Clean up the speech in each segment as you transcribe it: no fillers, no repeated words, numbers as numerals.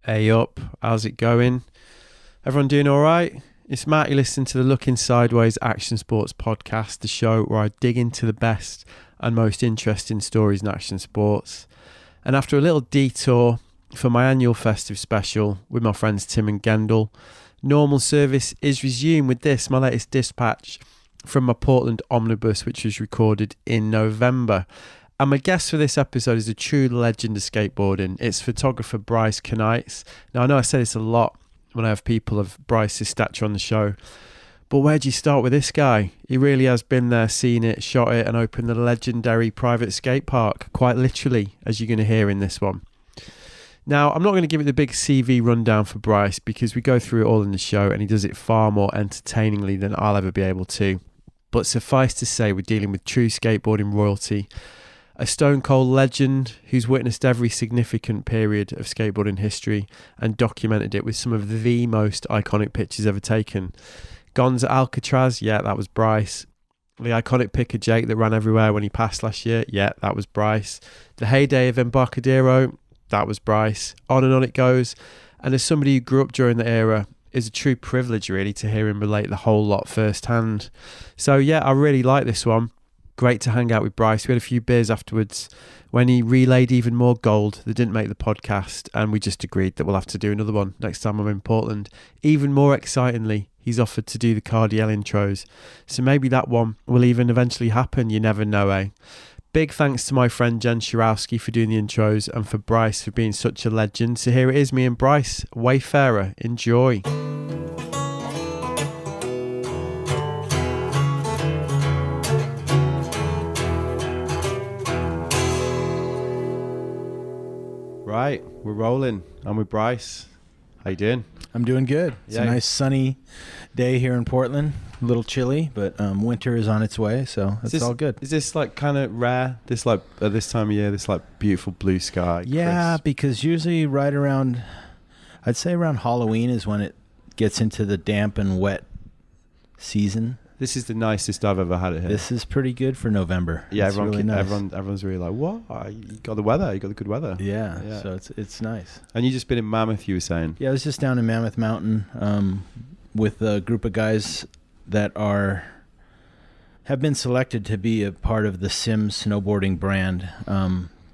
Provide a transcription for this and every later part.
Hey up, how's it going? Everyone doing all right? It's Matt, you listen to the Looking Sideways Action Sports podcast, the show where I dig into the best and most interesting stories in action sports. And after a little detour for my annual festive special with my friends Tim and Gendel, normal service is resumed with this, my latest dispatch from my Portland omnibus, which was recorded in November. And my guest for this episode is a true legend of skateboarding. It's photographer Bryce Kanights. Now, I know I say this a lot when I have people of Bryce's stature on the show, but where do you start with this guy? He really has been there, seen it, shot it, and opened the legendary private skate park, quite literally, as you're going to hear in this one. Now, I'm not going to give it the big CV rundown for Bryce because we go through it all in the show and he does it far more entertainingly than I'll ever be able to. But suffice to say, we're dealing with true skateboarding royalty, a stone cold legend who's witnessed every significant period of skateboarding history and documented it with some of the most iconic pictures ever taken. Gonz at Alcatraz, yeah, that was Bryce. The iconic pic of Jake that ran everywhere when he passed last year, yeah, that was Bryce. The heyday of Embarcadero, that was Bryce. On and on it goes. And as somebody who grew up during the era, it's a true privilege really to hear him relate the whole lot firsthand. So yeah, I really like this one. Great to hang out with Bryce. We had a few beers afterwards when he relayed even more gold that didn't make the podcast, and we just agreed that we'll have to do another one next time I'm in Portland. Even more excitingly, he's offered to do the Cardiel intros, so maybe that one will even eventually happen. You never know, eh? Big thanks to my friend Jen Shirowski for doing the intros and for Bryce for being such a legend. So here it is, me and Bryce, Wayfarer. Enjoy. Right, we're rolling. I'm with Bryce. How you doing? I'm doing good. It's Yeah. a nice sunny day here in Portland. A little chilly, but winter is on its way, so it's all good. Is this like kind of rare? This like at this time of year, this like beautiful blue sky. Yeah, crisp. because usually right around, I'd say around Halloween is when it gets into the damp and wet season. This is the nicest I've ever had it here. This is pretty good for November. Yeah, it's really nice. everyone's really like, what? You got the weather. You got the good weather. Yeah, so it's nice. And you just been in Mammoth, you were saying? Yeah, I was just down in Mammoth Mountain with a group of guys that have been selected to be a part of the Sims snowboarding brand,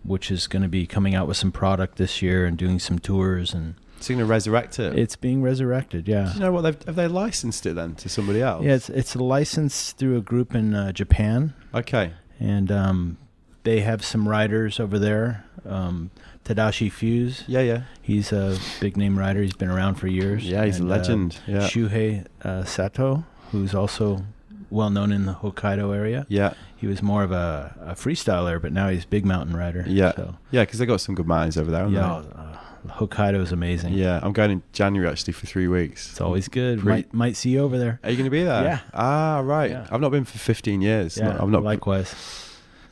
which is going to be coming out with some product this year and doing some tours, and So you're going to resurrect it? it's being resurrected. Yeah. Do you know what? Have they licensed it then to somebody else? Yeah, it's a license through a group in Japan, Okay. and they have some riders over there. Tadashi Fuse, Yeah. he's a big name rider. He's been around for years. Yeah, he's a And, legend. Yeah. Shuhei Sato, who's also well known in the Hokkaido area. Yeah. He was more of a freestyler, but now he's a big mountain rider. Yeah. So, Yeah, because they got some good mountains over there, haven't yeah, Hokkaido is they? amazing. Yeah, I'm going in January actually for 3 weeks. It's always good. Pretty- Might see you over there. Are you going to be there? Yeah. Ah, right. Yeah. I've not been for 15 years. Yeah, I'm not. likewise.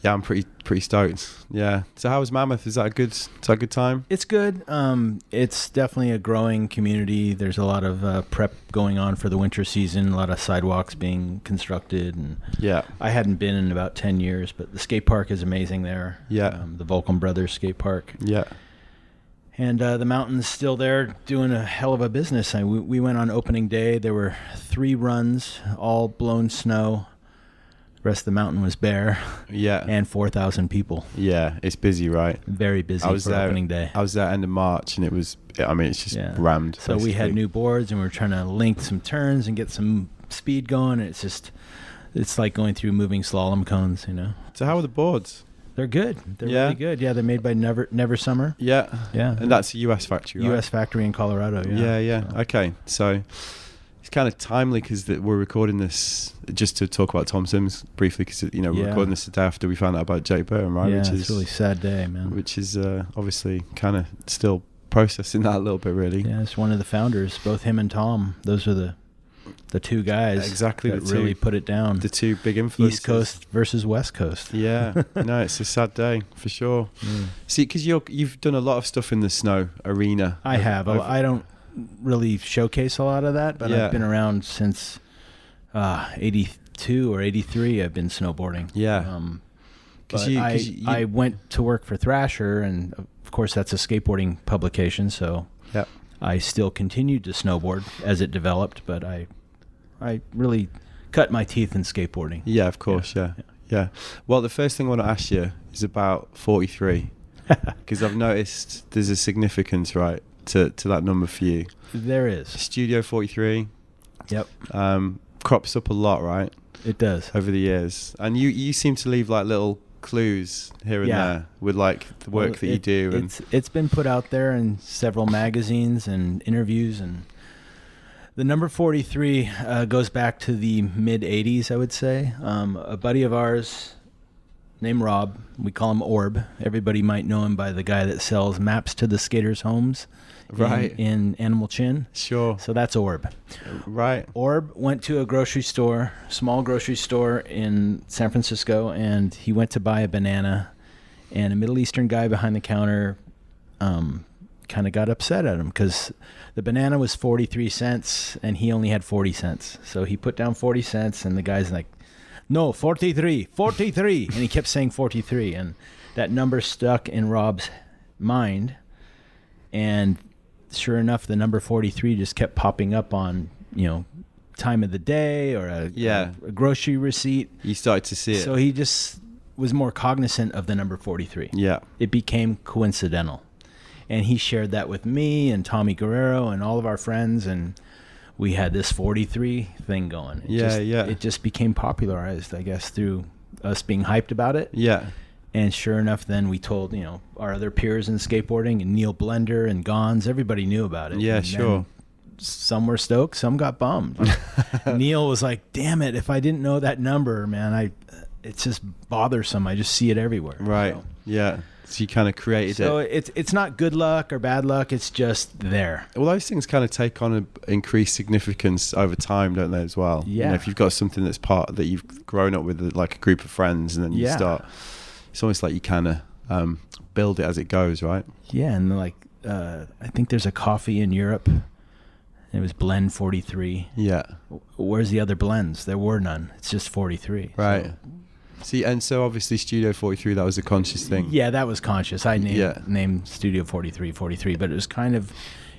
Yeah, I'm pretty stoked. Yeah. So how was Mammoth? Is that a good time? It's good. It's definitely a growing community. There's a lot of prep going on for the winter season, a lot of sidewalks being constructed. And Yeah. I hadn't been in about 10 years, but the skate park is amazing there. Yeah. The Volcom Brothers skate park. Yeah. And the mountain's still there doing a hell of a business. We went on opening day. There were 3 runs, all blown snow. The rest of the mountain was bare. Yeah. And 4,000 people. Yeah. It's busy, right? Very busy for opening day. I was there end of March, and it's just rammed. So we had new boards, and we were trying to link some turns and get some speed going. And it's like going through moving slalom cones, you know. So how are the boards? They're good. They're really good. Yeah, they're made by Never Summer. Yeah. Yeah. And that's a US factory, right? US factory in Colorado, yeah. Yeah. So. Okay. So it's kind of timely because we're recording this just to talk about Tom Sims briefly because, we're recording this the day after we found out about Jake Burton, right? Yeah, Which it's is a really sad day, man. Which is obviously kind of still processing that a little bit, really. Yeah, it's one of the founders. Both him and Tom, those are the 2 guys exactly that the really two, put it down. The 2 big influences. East Coast versus West Coast. Yeah, no, it's a sad day for sure. See, because you've done a lot of stuff in the snow arena. I have. I don't really showcase a lot of that, but Yeah. I've been around since 82 or 83. I've been snowboarding. Yeah. But I went to work for Thrasher, and of course that's a skateboarding publication, so Yep. I still continued to snowboard as it developed, but I really cut my teeth in skateboarding. Yeah, of course, yeah. Well, the first thing I want to ask you is about 43, because I've noticed there's a significance, right, to that number for you. There is. Studio 43. Yep. Crops up a lot, right? It does. Over the years. And you seem to leave like little clues here and there with like the work that you do. It's been put out there in several magazines and interviews, and the number 43 goes back to the mid 80s, I would say. A buddy of ours named Rob, we call him Orb. Everybody might know him by the guy that sells maps to the skaters' homes. Right. In Animal Chin. Sure. So that's Orb. Right. Orb went to a grocery store, small grocery store in San Francisco, and he went to buy a banana, and a Middle Eastern guy behind the counter kind of got upset at him because the banana was 43 cents and he only had 40 cents. So he put down 40 cents and the guy's like, no, 43, 43. And he kept saying 43. And that number stuck in Rob's mind. And sure enough, the number 43 just kept popping up on, time of the day or a grocery receipt. You started to see it. So he just was more cognizant of the number 43. Yeah. It became coincidental. And he shared that with me and Tommy Guerrero and all of our friends, and we had this 43 thing going. It just became popularized, I guess, through us being hyped about it. Yeah. And sure enough, then we told, our other peers in skateboarding, and Neil Blender and Gonz, everybody knew about it. Yeah, and sure. Some were stoked, some got bummed. Neil was like, damn it, if I didn't know that number, man, it's just bothersome. I just see it everywhere. Right, so. Yeah. So you kind of created it. So it's not good luck or bad luck. It's just there. Well, those things kind of take on an increased significance over time, don't they, as well? Yeah. If you've got something that's part that you've grown up with, like a group of friends, and then you start, it's almost like you kind of build it as it goes, right? Yeah, and like I think there's a coffee in Europe. It was blend 43. Yeah. Where's the other blends? There were none. It's just 43. Right. See, and so obviously Studio 43, that was a conscious thing. Yeah, that was conscious. I named Studio 43, but it was kind of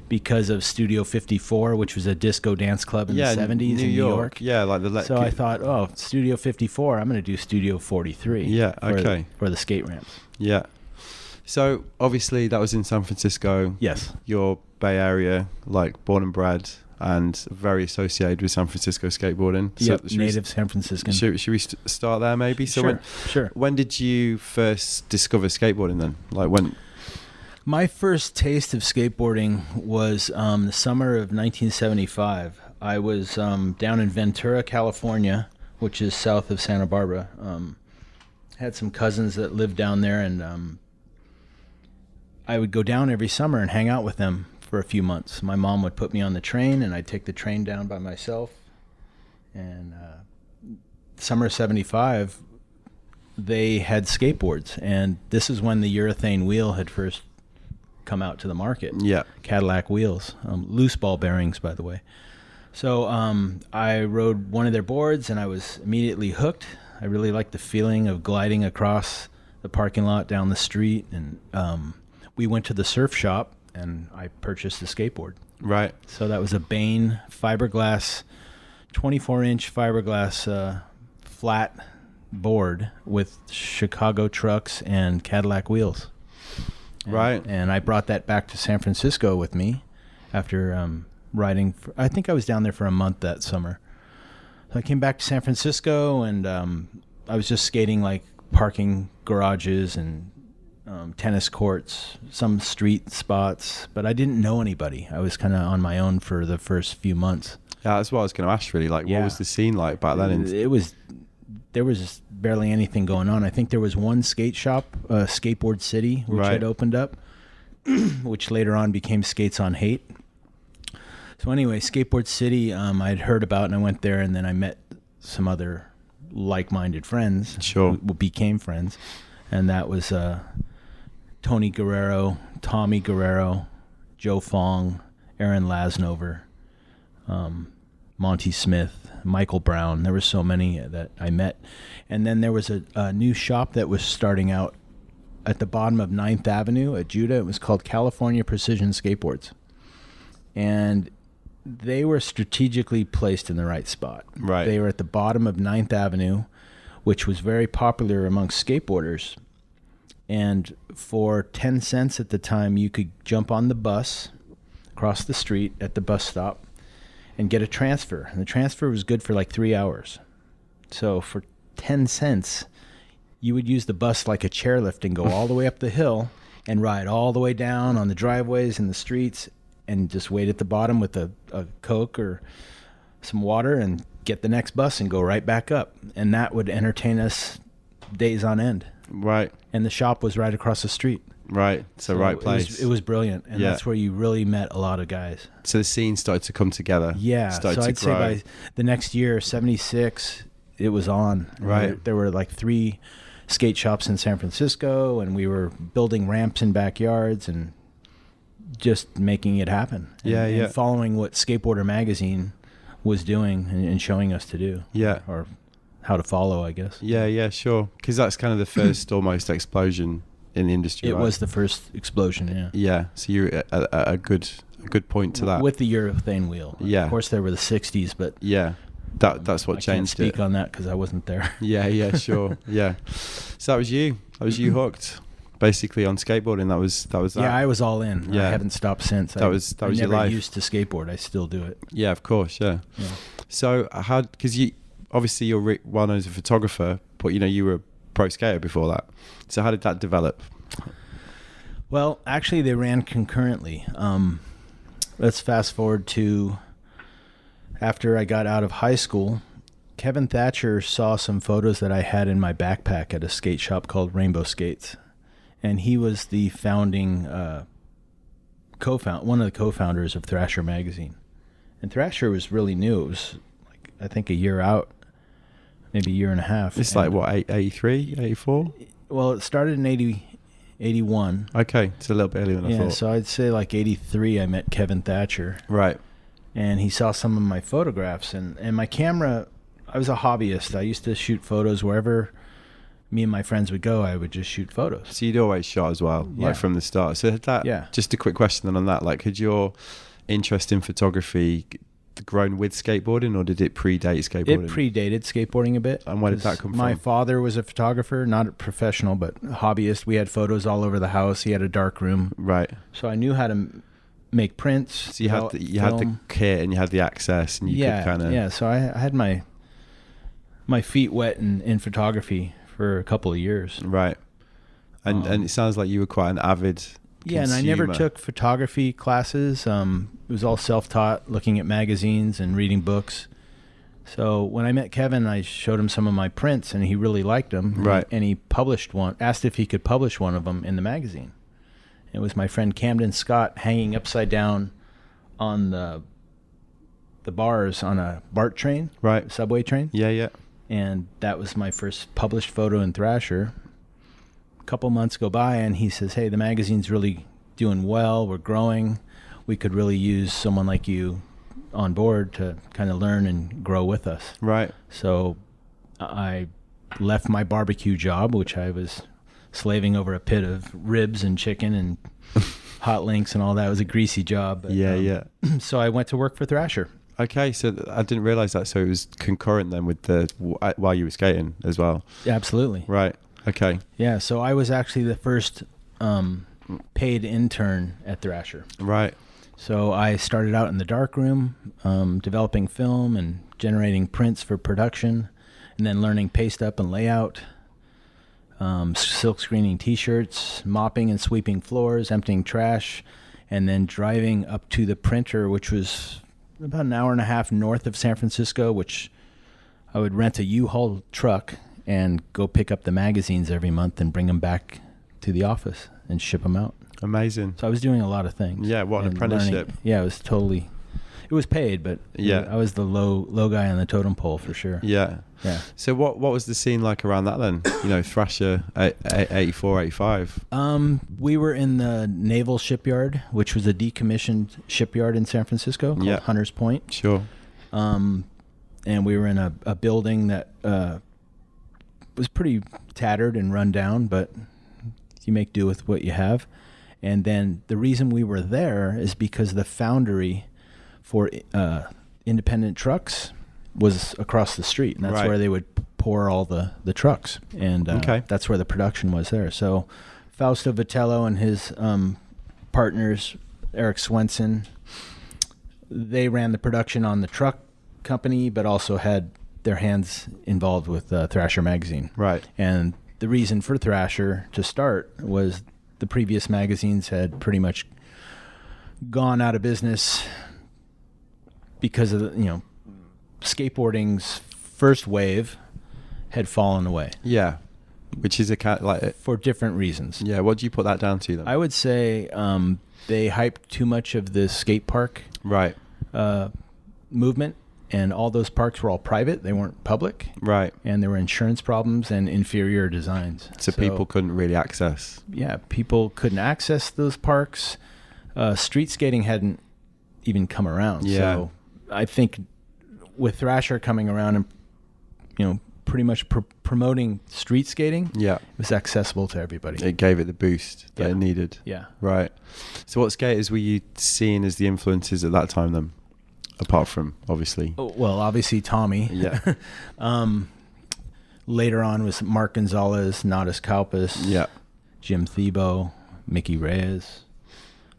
because of Studio 54, which was a disco dance club in the 70s in New York. Yeah, like the... So I thought, Studio 54, I'm going to do Studio 43. Yeah, okay. For the skate ramps. Yeah. So obviously that was in San Francisco. Yes. Your Bay Area, like born and bred, and very associated with San Francisco skateboarding. Yep, native San Franciscan. Should we start there maybe? So sure. When did you first discover skateboarding then? Like when? My first taste of skateboarding was the summer of 1975. I was down in Ventura, California, which is south of Santa Barbara. Had some cousins that lived down there, and I would go down every summer and hang out with them for a few months. My mom would put me on the train, and I'd take the train down by myself. And summer of 75, they had skateboards, and this is when the urethane wheel had first come out to the market. Yeah. Cadillac wheels, loose ball bearings, by the way. So I rode one of their boards, and I was immediately hooked. I really liked the feeling of gliding across the parking lot down the street, and we went to the surf shop, and I purchased a skateboard. Right. So that was a Bain fiberglass, 24-inch fiberglass flat board with Chicago trucks and Cadillac wheels. Right. And I brought that back to San Francisco with me after riding. I think I was down there for a month that summer. So I came back to San Francisco, and I was just skating like parking garages and tennis courts, some street spots, but I didn't know anybody. I was kind of on my own for the first few months. Yeah, that's what I was going to ask, really. Like, what was the scene like back then? There was barely anything going on. I think there was one skate shop, Skateboard City, which had opened up, which later on became Skates on Hate. So anyway, Skateboard City, I'd heard about, and I went there, and then I met some other like-minded friends. Sure. Who became friends, and that was Tony Guerrero, Tommy Guerrero, Joe Fong, Aaron Lasnover, Monty Smith, Michael Brown. There were so many that I met. And then there was a new shop that was starting out at the bottom of 9th Avenue at Judah. It was called California Precision Skateboards. and they were strategically placed in the right spot. Right. They were at the bottom of 9th Avenue, which was very popular amongst skateboarders. And for 10 cents at the time, you could jump on the bus across the street at the bus stop and get a transfer. And the transfer was good for like 3 hours. So for 10 cents, you would use the bus like a chairlift and go all the way up the hill and ride all the way down on the driveways and the streets and just wait at the bottom with a Coke or some water and get the next bus and go right back up. And that would entertain us days on end. Right. And the shop was right across the street. Right. So right place. It was brilliant. And that's where you really met a lot of guys. So the scene started to come together. Yeah. So I'd say by the next year, 76, it was on. Right. There were like 3 skate shops in San Francisco, and we were building ramps in backyards and just making it happen. And following what Skateboarder Magazine was doing and showing us to do. Yeah. Or how to follow, I guess. Yeah, sure. Because that's kind of the first almost explosion in the industry. It was the first explosion, yeah. Yeah. So you're a good point to that. With the urethane wheel. Yeah. Of course, there were the 60s, but... Yeah. That's what changed it. I can't speak on that because I wasn't there. Yeah, sure. Yeah. So that was you. That was you hooked, basically, on skateboarding. That was that. Yeah, I was all in. Yeah. I haven't stopped since. That was your life. I never used to skateboard. I still do it. Yeah, of course. Yeah. So because obviously you're well known as a photographer, but you were a pro skater before that. So how did that develop? Well, actually, they ran concurrently. Let's fast forward to after I got out of high school. Kevin Thatcher saw some photos that I had in my backpack at a skate shop called Rainbow Skates, and he was the founding one of the co-founders of Thrasher magazine. And Thrasher was really new. It was like I think a year out, maybe a year and a half. It's like what, 83, 84? Well, it started in 81. Okay, it's a little bit earlier than I thought. So I'd say like 83 I met Kevin Thatcher. Right. And he saw some of my photographs, and my camera, I was a hobbyist. I used to shoot photos wherever me and my friends would go. I would just shoot photos. So you'd always shot as well, like from the start. So just a quick question then on that, like had your interest in photography grown with skateboarding, or did it predate skateboarding? It predated skateboarding a bit. And where did that come from? My father was a photographer, not a professional, but a hobbyist. We had photos all over the house. He had a dark room. Right. So I knew how to make prints. So you had the kit and you had the access, and you could kind of... Yeah, so I had my feet wet in photography for a couple of years. Right. And it sounds like you were quite an avid consumer. And I never took photography classes. It was all self-taught, looking at magazines and reading books. So when I met Kevin, I showed him some of my prints, and he really liked them. Right. And he published one, asked if he could publish one of them in the magazine. It was my friend Camden Scott hanging upside down on the bars on a BART train, right? Subway train. Yeah. And that was my first published photo in Thrasher. A couple months go by, and he says, "Hey, the magazine's really doing well. We're growing. We could really use someone like you on board to kind of learn and grow with us." Right. So I left my barbecue job, which I was slaving over a pit of ribs and chicken and hot links and all that. It was a greasy job. But, yeah. So I went to work for Thrasher. Okay, so I didn't realize that. So it was concurrent then with while you were skating as well. Yeah, absolutely. Right. Okay. Yeah. So I was actually the first paid intern at Thrasher. Right. So I started out in the darkroom, developing film and generating prints for production, and then learning paste up and layout. Silk screening T-shirts, mopping and sweeping floors, emptying trash, and then driving up to the printer, which was about an hour and a half north of San Francisco, which I would rent a U-Haul truck and go pick up the magazines every month and bring them back to the office and ship them out. Amazing. So I was doing a lot of things. Yeah, what an apprenticeship. Yeah, it was paid, but I was the low guy on the totem pole for sure. Yeah. So what was the scene like around that then? Thrasher 84, 85. We were in the Naval Shipyard, which was a decommissioned shipyard in San Francisco called Hunters Point. Sure. And we were in a building that was pretty tattered and run down, but you make do with what you have. And then the reason we were there is because the foundry for independent trucks was across the street, and that's Right. where they would pour all the trucks, and that's where the production was there. So Fausto Vitello and his partners, Eric Swenson, they ran the production on the truck company, but also had their hands involved with Thrasher magazine. Right. And the reason for Thrasher to start was the previous magazines had pretty much gone out of business because of the, skateboarding's first wave had fallen away. Yeah. Which is for different reasons. Yeah. What do you put that down to then? I would say they hyped too much of the skate park Right. Movement, and all those parks were all private. They weren't public. Right. And there were insurance problems and inferior designs. So people couldn't really access. Yeah, people couldn't access those parks. Street skating hadn't even come around. Yeah. So I think with Thrasher coming around and, pretty much promoting street skating, Yeah. it was accessible to everybody. It gave it the boost that it needed. Yeah. Right. So what skaters were you seeing as the influences at that time then? Apart from, obviously. Oh, well, obviously Tommy. Yeah. Later on was Mark Gonzalez, Nadas Kalpas, Yeah. Jim Thiebaud, Mickey Reyes.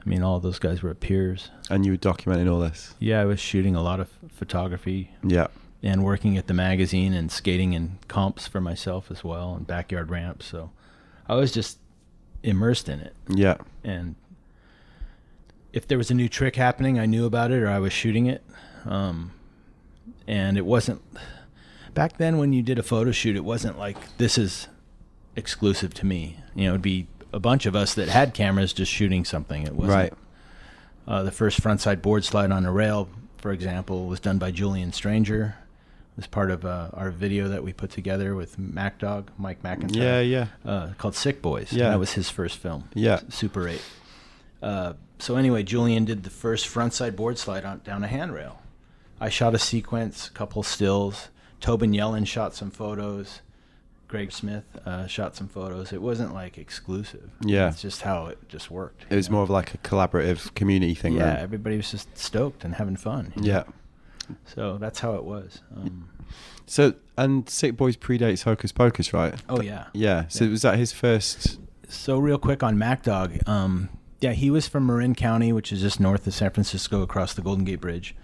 I mean, all those guys were peers. And you were documenting all this? Yeah, I was shooting a lot of photography. Yeah. And working at the magazine and skating in comps for myself as well, and backyard ramps. So I was just immersed in it. Yeah. And if there was a new trick happening, I knew about it or I was shooting it. And it wasn't... Back then when you did a photo shoot, it wasn't like, this is exclusive to me. It'd be a bunch of us that had cameras just shooting something. It wasn't... Right. The first frontside board slide on a rail, for example, was done by Julian Stranger. It was part of our video that we put together with Mike McIntyre. Yeah. Called Sick Boys. Yeah. And that was his first film. Yeah. Super 8. So anyway, Julian did the first frontside board slide down a handrail. I shot a sequence, a couple stills. Tobin Yellen shot some photos. Greg Smith shot some photos. It wasn't like exclusive. Yeah. It's just how it just worked. It was more of like a collaborative community thing. Yeah, then. everybody was just stoked and having fun. Yeah. So that's how it was. And Sick Boys predates Hocus Pocus, right? Oh, yeah. Yeah. So was that his first? So real quick on MacDog. Yeah, he was from Marin County, which is just north of San Francisco across the Golden Gate Bridge.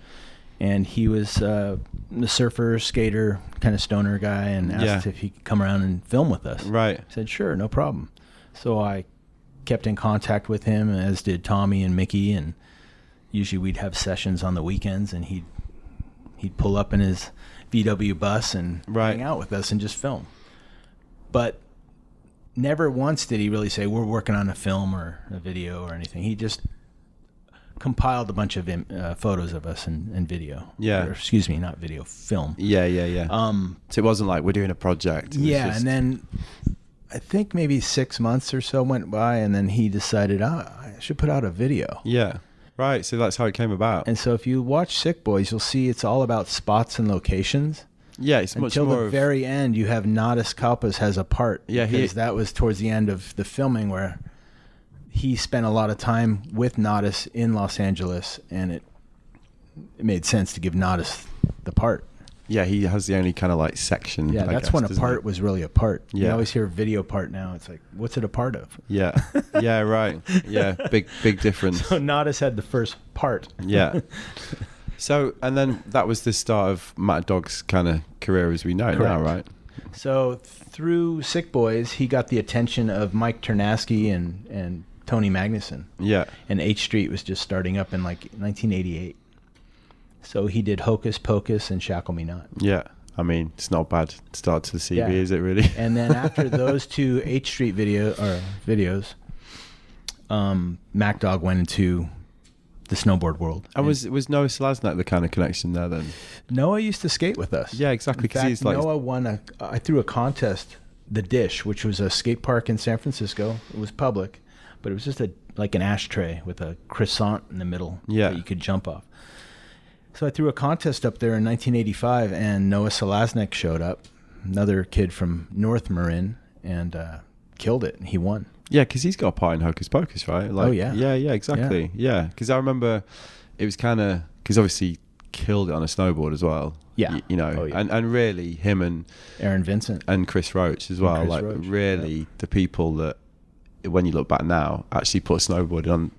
And he was the surfer, skater, kind of stoner guy, and asked if he could come around and film with us. Right. I said, sure, no problem. So I kept in contact with him, as did Tommy and Mickey, and usually we'd have sessions on the weekends, and he'd pull up in his VW bus and hang out with us and just film. But never once did he really say, we're working on a film or a video or anything. He just compiled a bunch of photos of us and video. Yeah. Or, excuse me, not video, film. Yeah. So it wasn't like we're doing a project. And then I think maybe 6 months or so went by, and then he decided, I should put out a video. Yeah. Right. So that's how it came about. And so if you watch Sick Boys, you'll see it's all about spots and locations. Yeah, it's much more until the very end. You have Nadas Kalpas has a part. Yeah, because that was towards the end of the filming where he spent a lot of time with Nadas in Los Angeles, and it made sense to give Nadas the part. Yeah, he has the only kind of like section. Yeah, that's when a part was really a part. Yeah. You always hear video part now. It's like, what's it a part of? Yeah. Yeah, right. Yeah, big difference. So Nadas had the first part. Yeah. So, and then that was the start of Matt Dogg's kind of career as we know it now, right? So through Sick Boys, he got the attention of Mike Ternasky and Tony Magnuson. Yeah. And H Street was just starting up in like 1988. So he did Hocus Pocus and Shackle Me Not. Yeah. I mean, it's not a bad start to the CV, is it really? And then after those two H Street videos, Mac Dog went into the snowboard world. And was Noah Selaznak the kind of connection there then? Noah used to skate with us. Yeah, exactly. In fact, Noah won I threw a contest, The Dish, which was a skate park in San Francisco. It was public, but it was just like an ashtray with a croissant in the middle that you could jump off. So I threw a contest up there in 1985, and Noah Selaznak showed up, another kid from North Marin, and killed it. And he won. Yeah, because he's got a part in Hocus Pocus, right? Like, yeah, exactly. Yeah, because I remember it was kind of, because obviously killed it on a snowboard as well. Yeah. You know, and really him and Aaron Vincent and Chris Roach as well. Like Roach, really the people that, when you look back now, actually put snowboarding on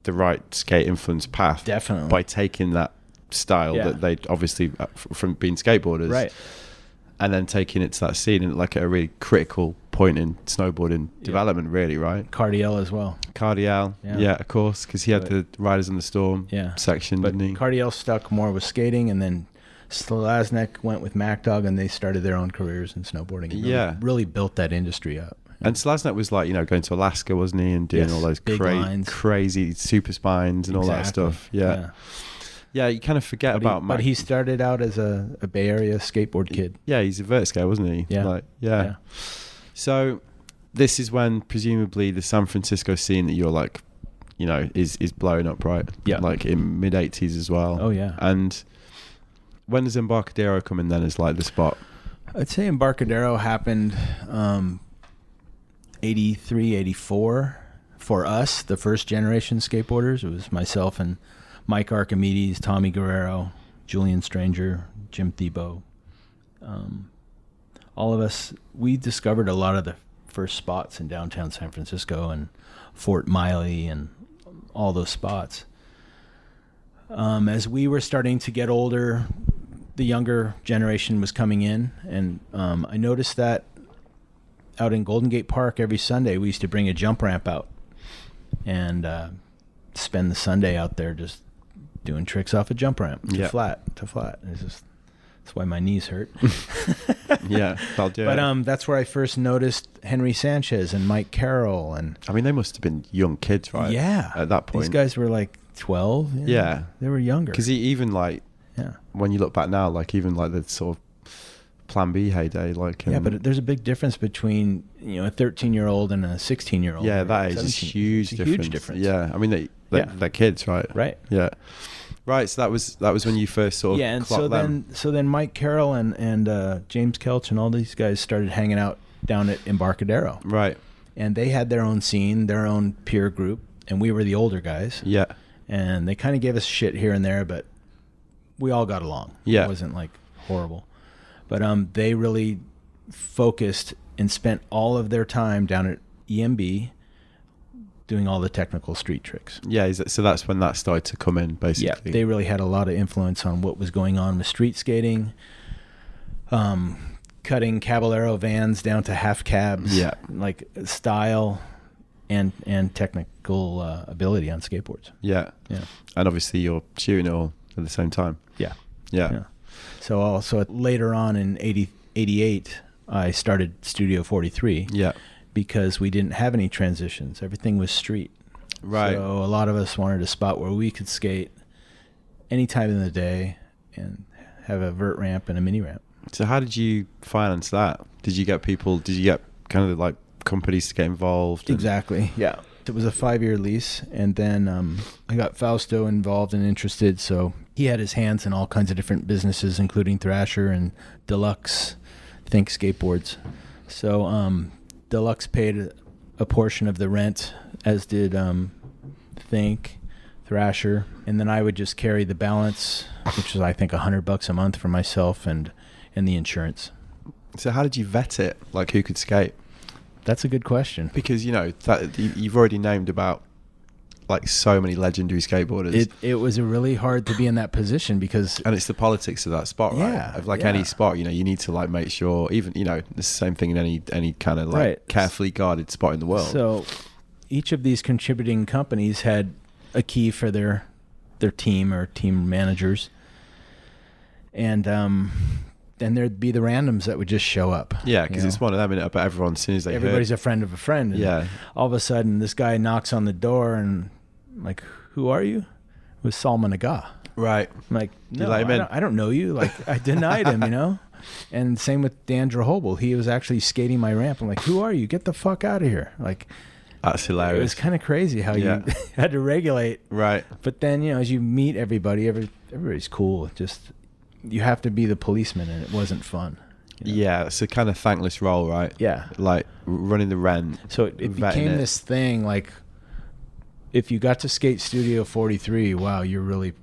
the right skate influence path. Definitely. By taking that style that they obviously from being skateboarders. Right. And then taking it to that scene and like at a really critical point in snowboarding development, really, right? Cardiel as well. Cardiel, yeah, of course, because he had the Riders in the Storm section, but didn't he? Cardiel stuck more with skating, and then Slasnek went with MacDog, and they started their own careers in snowboarding. And really built that industry up. And Slasnek was like, you know, going to Alaska, wasn't he, and doing all those crazy super spines and all that stuff. Yeah, you kind of forget about But he started out as a Bay Area skateboard kid. Yeah, he's a vertigo, wasn't he? Yeah. So this is when presumably the San Francisco scene that you're like, you know, is blowing up, right? Yeah. Like in mid-80s as well. Oh, yeah. And when does Embarcadero come in then as like the spot? I'd say Embarcadero happened 83, 84 for us, the first generation skateboarders. It was myself and Mike Archimedes, Tommy Guerrero, Julian Stranger, Jim Thiebaud. All of us, we discovered a lot of the first spots in downtown San Francisco and Fort Miley and all those spots. As we were starting to get older, the younger generation was coming in, and I noticed that out in Golden Gate Park every Sunday we used to bring a jump ramp out and spend the Sunday out there just doing tricks off a jump ramp to flat. It's just, that's why my knees hurt. Yeah, I'll do it. But that's where I first noticed Henry Sanchez and Mike Carroll, and I mean, they must have been young kids, right? Yeah, at that point, these guys were like 12. Yeah, they were younger. Because even like, when you look back now, like even like the sort of Plan B heyday, like but there's a big difference between, you know, a 13-year-old and a 16-year-old. Yeah, that is a huge difference. Yeah, I mean they're kids, right? Right. Yeah. Right, so that was when you first sort of and so then Mike Carroll and James Kelch and all these guys started hanging out down at Embarcadero. Right. And they had their own scene, their own peer group, and we were the older guys. Yeah. And they kind of gave us shit here and there, but we all got along. Yeah. It wasn't like horrible. But they really focused and spent all of their time down at EMB doing all the technical street tricks. Yeah, so that's when that started to come in, basically. Yeah, they really had a lot of influence on what was going on with street skating, cutting Caballero vans down to half cabs, like style and technical ability on skateboards. Yeah. And obviously you're shooting it all at the same time. Yeah. So also later on in 88, I started Studio 43. Yeah. Because we didn't have any transitions. Everything was street. Right. So a lot of us wanted a spot where we could skate any time in the day and have a vert ramp and a mini ramp. So how did you finance that? Did you get kind of like companies to get involved? Exactly. Yeah. It was a 5-year lease, and then I got Fausto involved and interested, so he had his hands in all kinds of different businesses, including Thrasher and Deluxe, Think Skateboards. So Deluxe paid a portion of the rent, as did Think, Thrasher, and then I would just carry the balance, which was I think $100 a month for myself and the insurance. So how did you vet it? Like who could skate? That's a good question. Because you know that you've already named about like so many legendary skateboarders. It was really hard to be in that position because... And it's the politics of that spot, right? Yeah. Of like any spot, you know, you need to like make sure, even, you know, it's the same thing in any kind of like carefully guarded spot in the world. So each of these contributing companies had a key for their team or team managers. And then there'd be the randoms that would just show up. Yeah, because it's one of them, but everyone, as soon as everybody's a friend of a friend. And all of a sudden, this guy knocks on the door and I'm like, who are you? It was Salman Agha. Right. I'm like, no, I don't know you. Like, I denied him, you know? And same with Dan Drehobel. He was actually skating my ramp. I'm like, who are you? Get the fuck out of here. Like, that's hilarious. It was kind of crazy how you had to regulate. Right. But then, you know, as you meet everybody, everybody's cool. Just... you have to be the policeman, and it wasn't fun. You know? Yeah, it's a kind of thankless role, right? Yeah. Like running the rent. So it became this thing, like, if you got to skate Studio 43, wow, you're really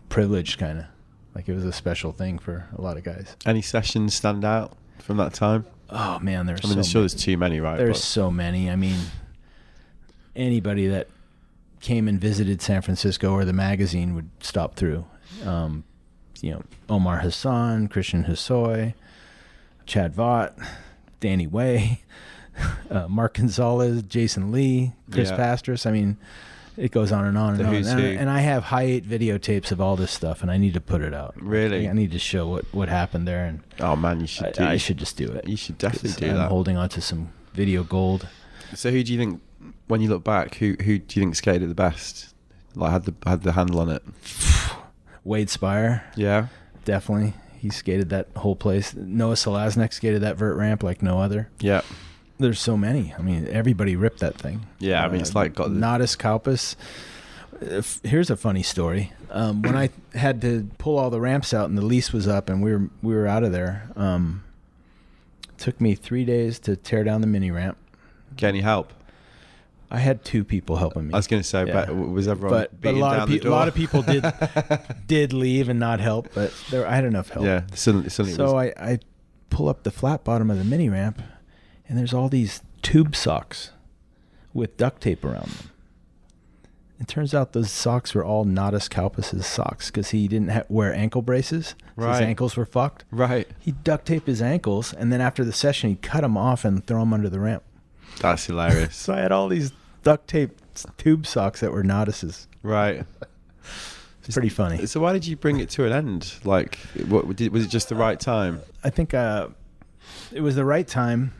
privileged, kind of. Like, it was a special thing for a lot of guys. Any sessions stand out from that time? Oh, man, I'm sure there's too many, right? There's so many. I mean, anybody that came and visited San Francisco or the magazine would stop through. You know, Omar Hassan, Christian Hosoi, Chad Vaught, Danny Way, Mark Gonzalez, Jason Lee, Chris Pastras. I mean, it goes on and on and on. And I have high-8 videotapes of all this stuff, and I need to put it out. Really? I need to show what happened there. And oh man, you should. I should just do it. You should definitely do that. I'm holding on to some video gold. So who do you think, when you look back, who do you think skated the best? Like had the handle on it? Wade Spire. Yeah. Definitely. He skated that whole place. Noah Selaznek skated that vert ramp like no other. Yeah. There's so many. I mean, everybody ripped that thing. Yeah, I mean, it's like got the... Nadas Kaupas. Here's a funny story. When I had to pull all the ramps out and the lease was up and we were out of there, it took me 3 days to tear down the mini ramp. Get any help? I had 2 people helping me. I was going to say, but was everyone but a lot of people did leave and not help, but I had enough help. Yeah, suddenly so I pull up the flat bottom of the mini ramp, and there's all these tube socks with duct tape around them. It turns out those socks were all Nadas Kaupas' socks because he didn't wear ankle braces. Right. His ankles were fucked. Right. He'd duct tape his ankles, and then after the session, he'd cut them off and throw them under the ramp. That's hilarious. So I had all these duct tape tube socks that were Nadas's. Right. It's pretty funny. So why did you bring it to an end? Like, was it just the right time? I think it was the right time.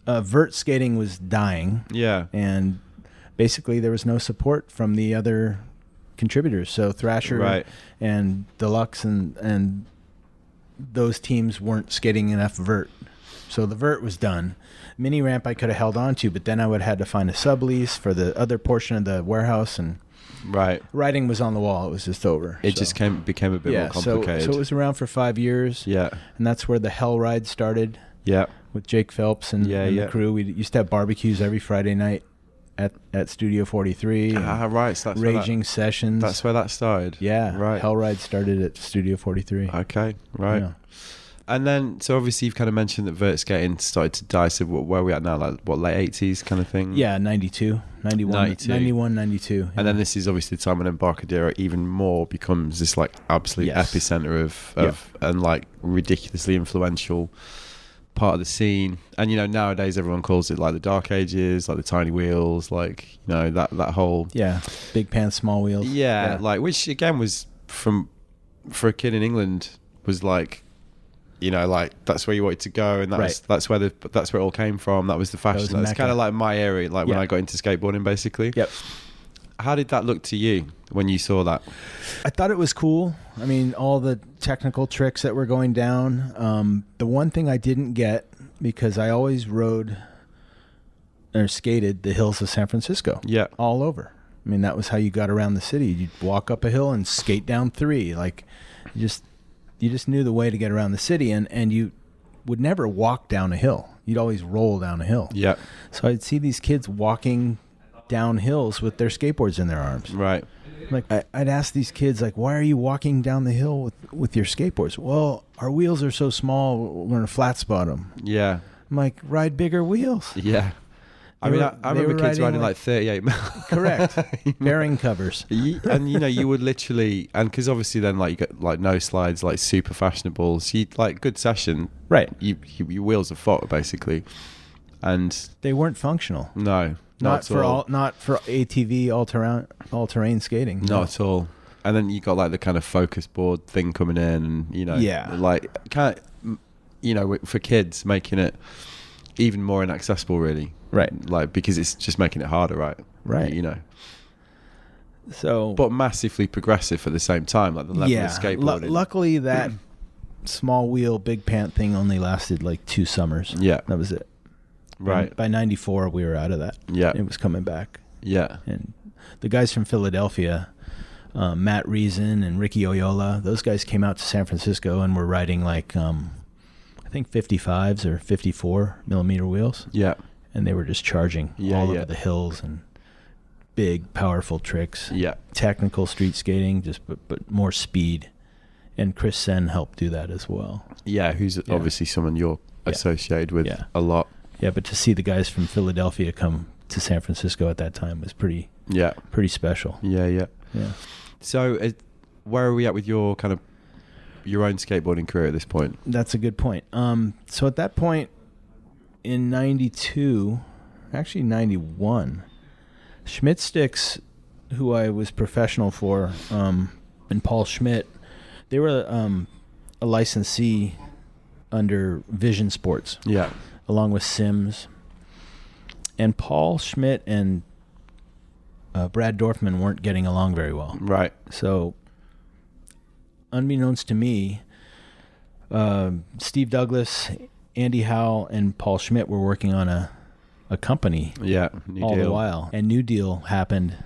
Vert skating was dying. Yeah. And basically there was no support from the other contributors. So Thrasher and Deluxe and those teams weren't skating enough vert. So the vert was done. Mini ramp I could have held on to, but then I would have had to find a sublease for the other portion of the warehouse, and writing was on the wall. It was just over. It just became a bit more complicated. So it was around for 5 years. Yeah. And that's where the Hell Ride started. Yeah. With Jake Phelps and the crew. We used to have barbecues every Friday night at Studio 43. Right. So that's raging sessions. That's where that started. Yeah. Right. Hell Ride started at Studio 43. Okay. Right. Yeah. And then, so obviously you've kind of mentioned that vert skating started to die. So where are we at now? Like, what, late 80s kind of thing? Yeah, 92, 91, 92. Yeah. And then this is obviously the time when Embarcadero even more becomes this like absolute epicenter of and like ridiculously influential part of the scene. And, you know, nowadays everyone calls it like the dark ages, like the tiny wheels, like, you know, that whole... Yeah, big pants, small wheels. Yeah, like, which again was for a kid in England was like, you know, like that's where you wanted to go, and that's where it all came from. That was the fashion. That's kind of like my area, like when I got into skateboarding, basically. Yep. How did that look to you when you saw that? I thought it was cool. I mean, all the technical tricks that were going down. The one thing I didn't get, because I always rode or skated the hills of San Francisco. Yeah. All over. I mean, that was how you got around the city. You'd walk up a hill and skate down 3. Like, you just knew the way to get around the city, and you would never walk down a hill. You'd always roll down a hill. Yeah. So I'd see these kids walking down hills with their skateboards in their arms. Right. Like, I'd ask these kids, like, why are you walking down the hill with your skateboards? Well, our wheels are so small, we're going to flat spot them. Yeah. I'm like, ride bigger wheels. Yeah. I remember kids riding like 38 mil. Correct. Bearing covers. And, you know, you would literally, and because obviously then, like, you got like no slides, like super fashionable. So you like good session. Right. Your wheels are fought, basically. And they weren't functional. No. Not for ATV all terrain skating. Not at all. And then you got like the kind of focus board thing coming in, and, you know, like kind of, you know, for kids, making it even more inaccessible, really. Right. Like, because it's just making it harder, right? Right. You know. So, but massively progressive at the same time, like the level of skateboarding. Luckily, that small wheel, big pant thing only lasted like 2 summers. Yeah. That was it. Right. And by 94, we were out of that. Yeah. It was coming back. Yeah. And the guys from Philadelphia, Matt Reason and Ricky Oyola, those guys came out to San Francisco and were riding like, I think 55s or 54 millimeter wheels. Yeah. And they were just charging all over the hills and big, powerful tricks. Yeah. Technical street skating, but more speed. And Chris Sen helped do that as well. Yeah, who's obviously someone you're associated with a lot. Yeah, but to see the guys from Philadelphia come to San Francisco at that time was pretty special. Yeah. So where are we at with your kind of your own skateboarding career at this point? That's a good point. So at that point in 92, actually 91, Schmidt Sticks, who I was professional for, and Paul Schmidt, they were a licensee under Vision Sports. Yeah. Along with Sims. And Paul Schmidt and Brad Dorfman weren't getting along very well. Right. So, unbeknownst to me, Steve Douglas, Andy Howe, and Paul Schmidt were working on a company. Yeah. New all Deal. the while. And New Deal happened,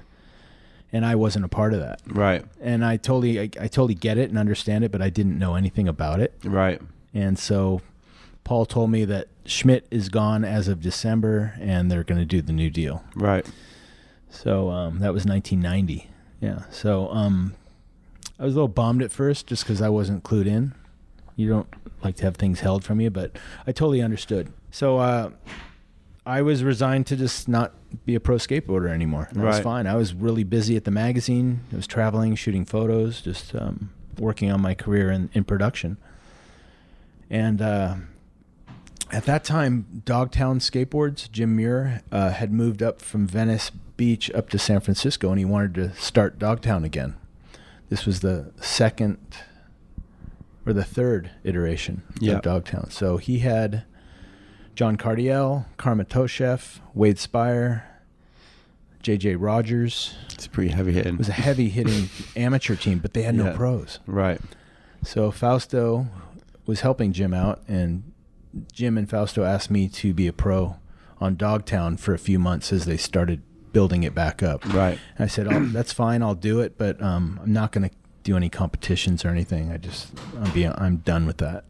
and I wasn't a part of that. Right. And I totally get it and understand it, but I didn't know anything about it. Right. And so Paul told me that Schmidt is gone as of December, and they're going to do the New Deal. Right. So that was 1990. Yeah. So I was a little bummed at first just because I wasn't clued in. You don't like to have things held from you, but I totally understood. So I was resigned to just not be a pro skateboarder anymore. That was fine. I was really busy at the magazine. I was traveling, shooting photos, just working on my career in production. And at that time, Dogtown Skateboards, Jim Muir, had moved up from Venice Beach up to San Francisco, and he wanted to start Dogtown again. This was the second or the third iteration of Dogtown. So he had John Cardiel, Karma Toshev, Wade Spire, J.J. Rogers. It's pretty heavy hitting. It was a heavy hitting amateur team, but they had no pros. Right. So Fausto was helping Jim out, and Jim and Fausto asked me to be a pro on Dogtown for a few months as they started building it back up. Right. And I said, "Oh, that's fine, I'll do it, but I'm not going to do any competitions or anything. I'm done with that."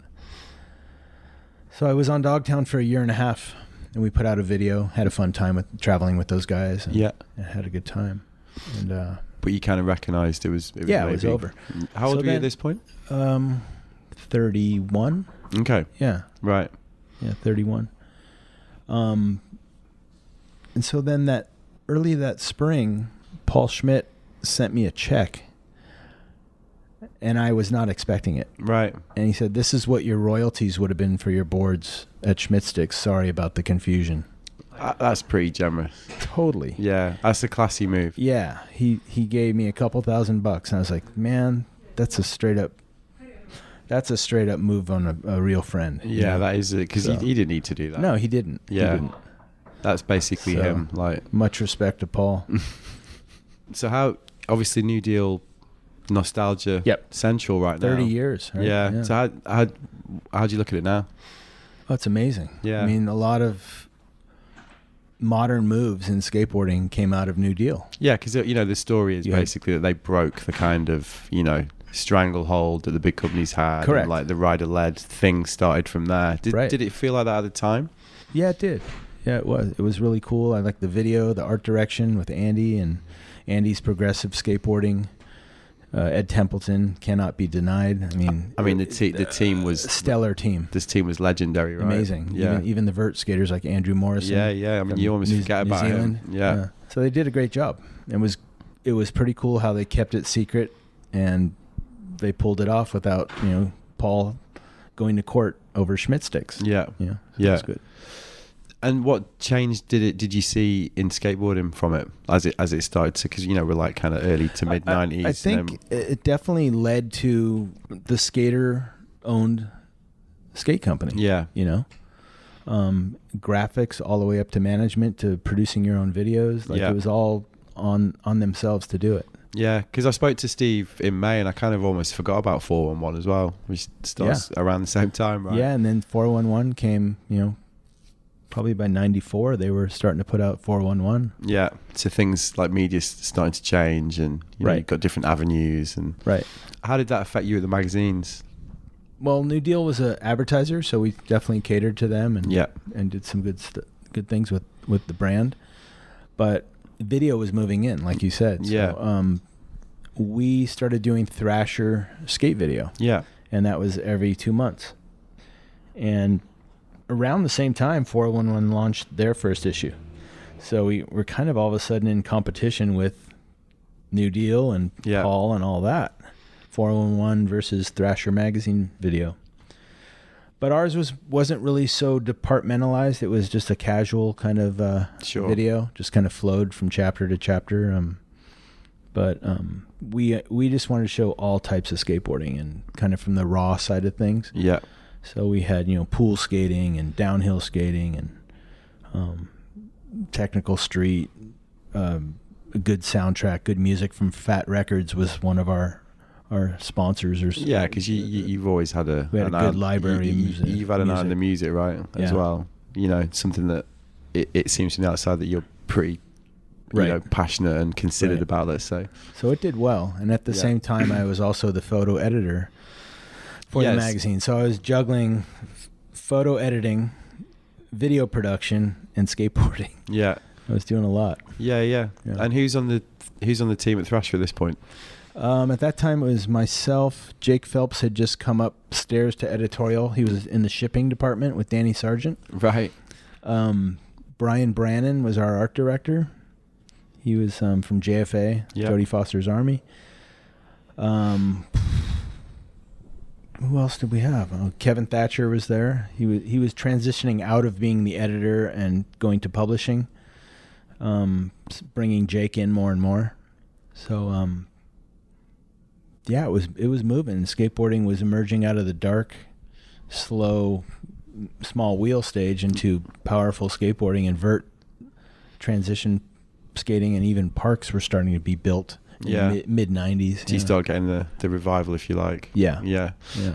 So I was on Dogtown for a year and a half, and we put out a video, had a fun time with traveling with those guys, and had a good time. And but you kind of recognized it was it was over. How old were you at this point? 31. Okay. Yeah. Right. Yeah, 31. And so then early that spring, Paul Schmidt sent me a check, and I was not expecting it. Right. And he said, "This is what your royalties would have been for your boards at Schmidt Sticks. Sorry about the confusion." That's pretty generous. Totally. Yeah, that's a classy move. Yeah, he gave me a couple $1,000, and I was like, "Man, that's a straight up move on a real friend." Yeah, that is it, because he didn't need to do that. No, he didn't. Yeah, he didn't. That's basically him. Like, much respect to Paul. So how, obviously, New Deal nostalgia central right now. 30 years. Right? Yeah. So how do you look at it now? Oh, it's amazing. Yeah. I mean, a lot of modern moves in skateboarding came out of New Deal. Yeah, because the story is basically that they broke the kind of stranglehold that the big companies had. Correct. And, like, the rider-led thing started from there. Did it feel like that at the time? Yeah, it did. Yeah, it was. It was really cool. I liked the video, the art direction with Andy and Andy's progressive skateboarding. Ed Templeton cannot be denied. I mean, the team was a stellar team. This team was legendary, right? Amazing. Yeah. Even the vert skaters like Andrew Morrison. Yeah. I mean, you almost forget about him. Yeah. So they did a great job. It was pretty cool how they kept it secret, and they pulled it off without Paul going to court over Schmidt Sticks. Yeah. Yeah. Yeah. That's good. And what change did you see in skateboarding from it as it started to, because we're like kind of early to mid 90s? I think it definitely led to the skater owned skate company. Yeah. Graphics all the way up to management to producing your own videos. It was all on themselves to do it. Yeah, because I spoke to Steve in May, and I kind of almost forgot about 411 as well, which starts around the same time, right? Yeah, and then 411 came, probably by 94, they were starting to put out 411. Yeah, so things like media starting to change, and you've got different avenues. And right. How did that affect you at the magazines? Well, New Deal was an advertiser, so we definitely catered to them and did some good things with the brand. But video was moving in, like you said. So, we started doing Thrasher skate video. Yeah. And that was every 2 months. And around the same time, 411 launched their first issue. So we were kind of all of a sudden in competition with New Deal and Paul and all that. 411 versus Thrasher magazine video. But ours wasn't really so departmentalized. It was just a casual kind of video, just kind of flowed from chapter to chapter. But we just wanted to show all types of skateboarding and kind of from the raw side of things. Yeah. So we had, pool skating and downhill skating and technical street, a good soundtrack, good music from Fat Records was one of our sponsors. Yeah, because you've always had a good library of music. You've had an eye on the music, right, as well. Something that it seems from the outside that you're pretty passionate and considered about, let's say. So it did well. And at the same time, I was also the photo editor for the magazine. So I was juggling photo editing, video production, and skateboarding. Yeah. I was doing a lot. Yeah. And who's on the team at Thrasher at this point? At that time, it was myself. Jake Phelps had just come upstairs to editorial. He was in the shipping department with Danny Sargent. Right. Brian Brannon was our art director. He was from JFA, Jodie Foster's Army. Who else did we have? Kevin Thatcher was there. He was transitioning out of being the editor and going to publishing, bringing Jake in more and more. So it was moving. Skateboarding was emerging out of the dark, slow, small wheel stage into powerful skateboarding, and vert transition skating, and even parks were starting to be built. Mid 90s. So you start getting the revival, if you like. Yeah.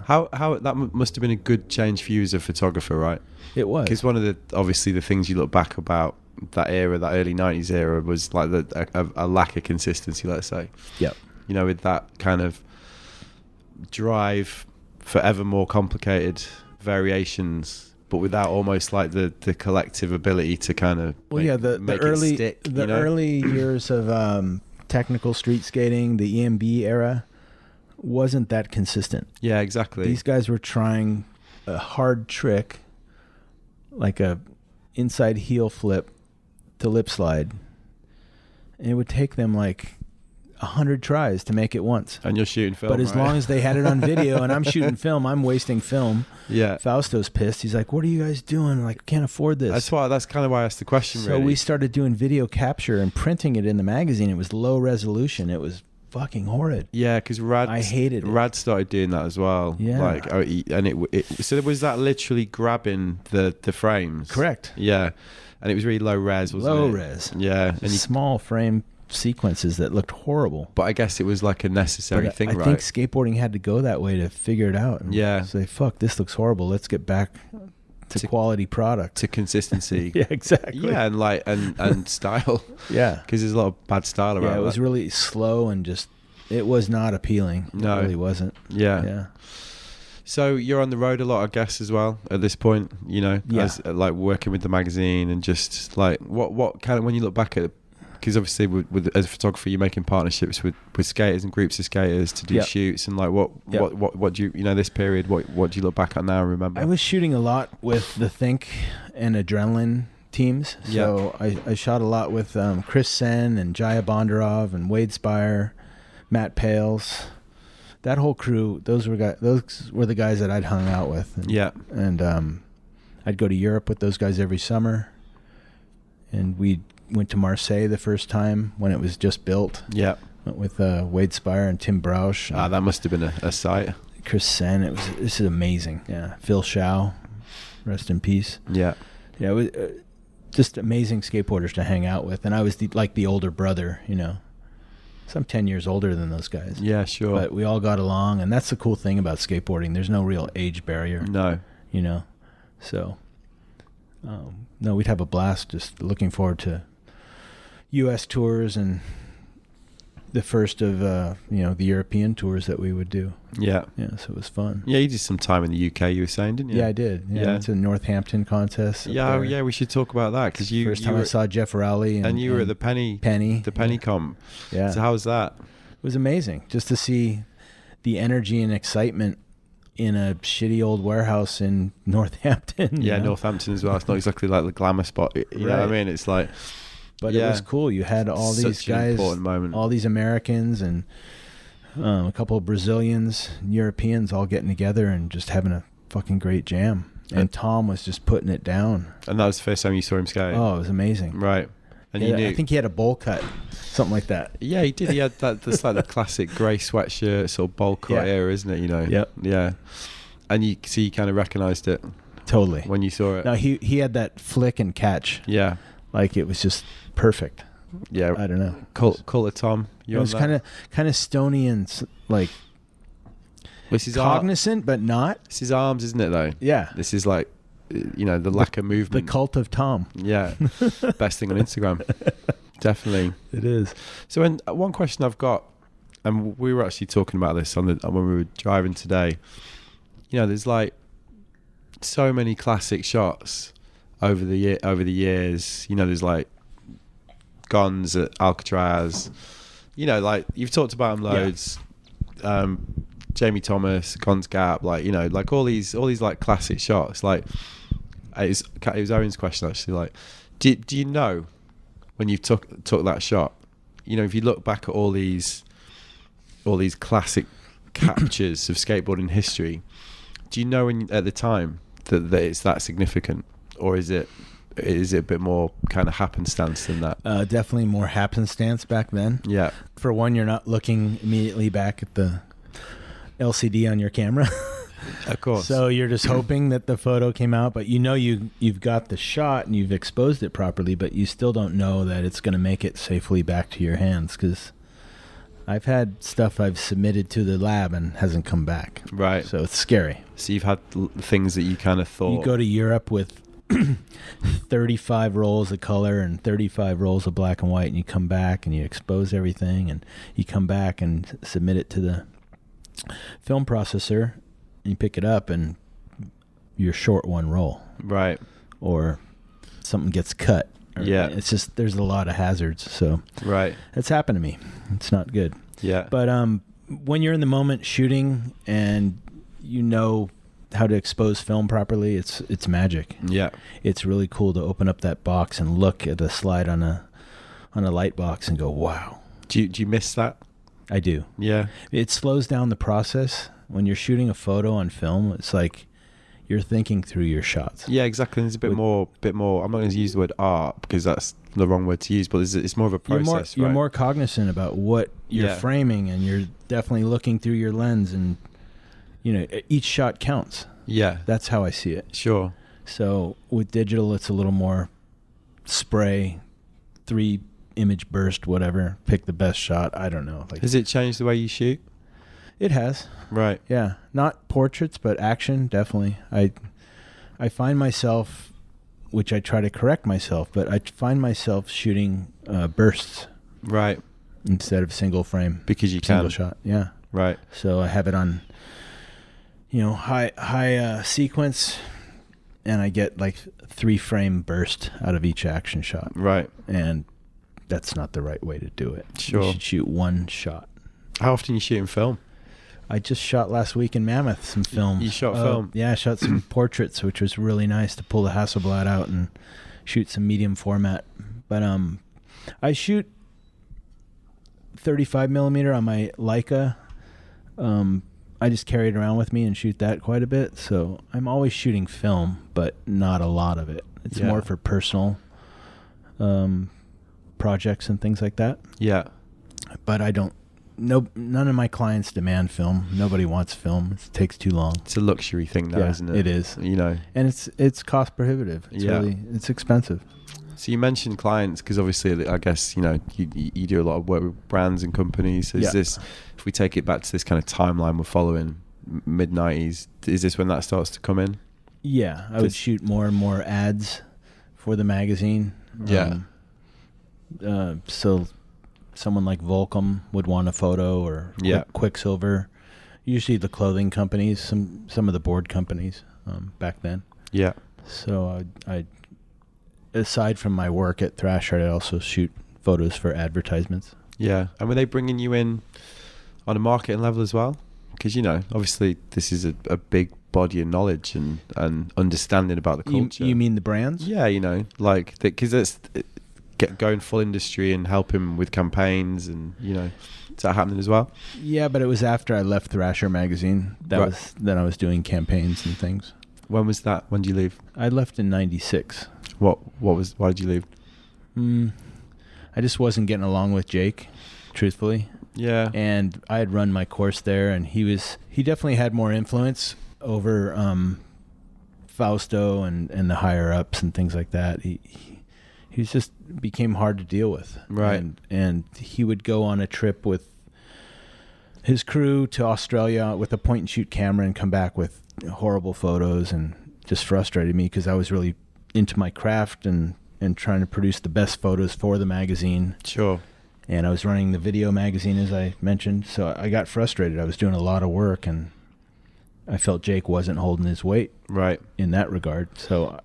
How that must have been a good change for you as a photographer, right? It was. Because one of the things you look back about that era, that early 90s era, was like a lack of consistency, let's say. Yep. With that kind of drive for ever more complicated variations, but without almost like the collective ability to kind of the early years of technical street skating, the EMB era, wasn't that consistent. Yeah, exactly. These guys were trying a hard trick, like a inside heel flip to lip slide, and it would take them like 100 tries to make it once. And you're shooting film, but as long as they had it on video and I'm shooting film, I'm wasting film. Yeah. Fausto's pissed. He's like, "What are you guys doing? Like, I can't afford this." That's kind of why I asked the question. So we started doing video capture and printing it in the magazine. It was low resolution. It was fucking horrid. Yeah, because I hated it. Rad started doing that as well. Yeah. So was that literally grabbing the frames? Correct. Yeah. And it was really low res, wasn't it? Low res. Yeah. And small frame sequences that looked horrible. But I guess it was like a necessary thing, right? I think skateboarding had to go that way to figure it out. And say, fuck, this looks horrible. Let's get back to quality product. To consistency. Yeah, exactly. Yeah, and style. Yeah. Because there's a lot of bad style around. Yeah, it was really slow and just, it was not appealing. No. It really wasn't. Yeah. So you're on the road a lot, I guess, as well at this point, as like working with the magazine, and just like what kind of, when you look back at, because obviously as a photographer, you're making partnerships with skaters and groups of skaters to do shoots, and like what do you this period, what do you look back at now and remember? I was shooting a lot with the Think and Adrenaline teams. So I shot a lot with Chris Sen and Jaya Bondarov and Wade Spire, Matt Pales. That whole crew, those were the guys that I'd hung out with. And I'd go to Europe with those guys every summer. And we went to Marseille the first time when it was just built. Yeah. Went with Wade Spire and Tim Brausch. That must have been a sight. Chris Sen, this is amazing. Yeah. Phil Shao, rest in peace. Yeah. Yeah, it was just amazing skateboarders to hang out with. And I was the older brother, So I'm 10 years older than those guys. Yeah, sure. But we all got along, and that's the cool thing about skateboarding. There's no real age barrier. No. So, no, we'd have a blast just looking forward to U.S. tours and the first of the European tours that we would do. Yeah. Yeah, so it was fun. Yeah, you did some time in the UK, you were saying, didn't you? Yeah, I did. Yeah. It's a Northampton Contest. Yeah, yeah, we should talk about that, because first time I saw Jeff Rowley. And you were at the Penny comp. Yeah. So how was that? It was amazing just to see the energy and excitement in a shitty old warehouse in Northampton. Yeah, Northampton as well. It's not exactly like the glamour spot. You know what I mean? It's like... But it was cool. You had all these guys, all these Americans and a couple of Brazilians, Europeans all getting together and just having a fucking great jam. And Tom was just putting it down. And that was the first time you saw him skate? Oh, it was amazing. Right. And I think he had a bowl cut, something like that. Yeah, he did. He had that's like the classic grey sweatshirt, sort of bowl cut era, isn't it? Yep. Yeah. And you kind of recognised it. Totally. When you saw it. No, he had that flick and catch. Yeah. Like it was just perfect. Yeah. I don't know. Call it Tom. It was kind of stony and like cognizant, but not. It's his arms, isn't it, though? Yeah. This is like, the lack of movement. The cult of Tom. Yeah. Best thing on Instagram. Definitely. It is. So one question I've got, and we were actually talking about this when we were driving today, there's like so many classic shots over the years. There's like Gonz at Alcatraz. Like you've talked about them loads. Yeah. Jamie Thomas, Gonz Gap, like all these like classic shots. Like it was Owen's question actually. Like, do you know when you took that shot? If you look back at all these classic captures of skateboarding history, do you know at the time that it's that significant, or is it a bit more kind of happenstance than that? Definitely more happenstance back then. Yeah. For one, you're not looking immediately back at the LCD on your camera. Of course. So you're just hoping that the photo came out, but you've got the shot and you've exposed it properly, but you still don't know that it's going to make it safely back to your hands, because I've had stuff I've submitted to the lab and hasn't come back. Right. So it's scary. So you've had things that you kind of thought... You go to Europe with 35 rolls of color and 35 rolls of black and white, and you come back and you expose everything, and you come back and submit it to the film processor, and you pick it up and you're short one roll. Right. Or something gets cut. Yeah. It's just, there's a lot of hazards. So right. It's happened to me. It's not good. Yeah. But when you're in the moment shooting and you know how to expose film properly, it's magic. Yeah. It's really cool to open up that box and look at a slide on a light box and go, wow. Do you miss that? I do. Yeah. It slows down the process. When you're shooting a photo on film, it's like you're thinking through your shots. Yeah, exactly. There's a bit more. I'm not going to use the word art because that's the wrong word to use, but it's more of a process. You're more cognizant about what you're framing, and you're definitely looking through your lens, and each shot counts. Yeah. That's how I see it. Sure. So with digital, it's a little more spray, 3 image burst, whatever. Pick the best shot. I don't know. Has it changed the way you shoot? It has. Right. Yeah. Not portraits, but action, definitely. I find myself, which I try to correct myself, but I find myself shooting bursts. Right. Instead of single frame. Because you single can. shot. Yeah. Right. So I have it on, high sequence, and I get like 3 frame burst out of each action shot. Right. And that's not the right way to do it. Sure. You should shoot one shot. How often you shoot in film? I just shot last week in Mammoth some film. You shot film? Yeah, I shot some portraits, which was really nice to pull the Hasselblad out and shoot some medium format. But I shoot 35 millimeter on my Leica. I just carry it around with me and shoot that quite a bit. So I'm always shooting film, but not a lot of it. It's more for personal projects and things like that. Yeah. But I don't. None of my clients demand film. Nobody wants film. It takes too long. It's a luxury thing now, isn't it? It is. And it's cost prohibitive. It's expensive. So you mentioned clients because obviously I guess you do a lot of work with brands and companies. So is this, if we take it back to this kind of timeline we're following, mid-90s, is this when that starts to come in? Yeah, I would shoot more and more ads for the magazine. Yeah. So someone like Volcom would want a photo, or Quicksilver. Usually the clothing companies, some of the board companies back then. Yeah. So I aside from my work at Thrasher, I also shoot photos for advertisements. Yeah. And were they bringing you in on a marketing level as well? Because, obviously this is a big body of knowledge and understanding about the culture. You mean the brands? Yeah, because it's going full industry and helping with campaigns and, is that happening as well? Yeah, but it was after I left Thrasher magazine. Then I was doing campaigns and things. When was that? When did you leave? I left in 96. Why did you leave? I just wasn't getting along with Jake, truthfully. Yeah. And I had run my course there, and he definitely had more influence over Fausto and the higher ups and things like that. He just became hard to deal with. Right. And he would go on a trip with his crew to Australia with a point and shoot camera and come back with horrible photos, and just frustrated me because I was really into my craft and trying to produce the best photos for the magazine. Sure. And I was running the video magazine, as I mentioned, so I got frustrated. I was doing a lot of work, and I felt Jake wasn't holding his weight in that regard. So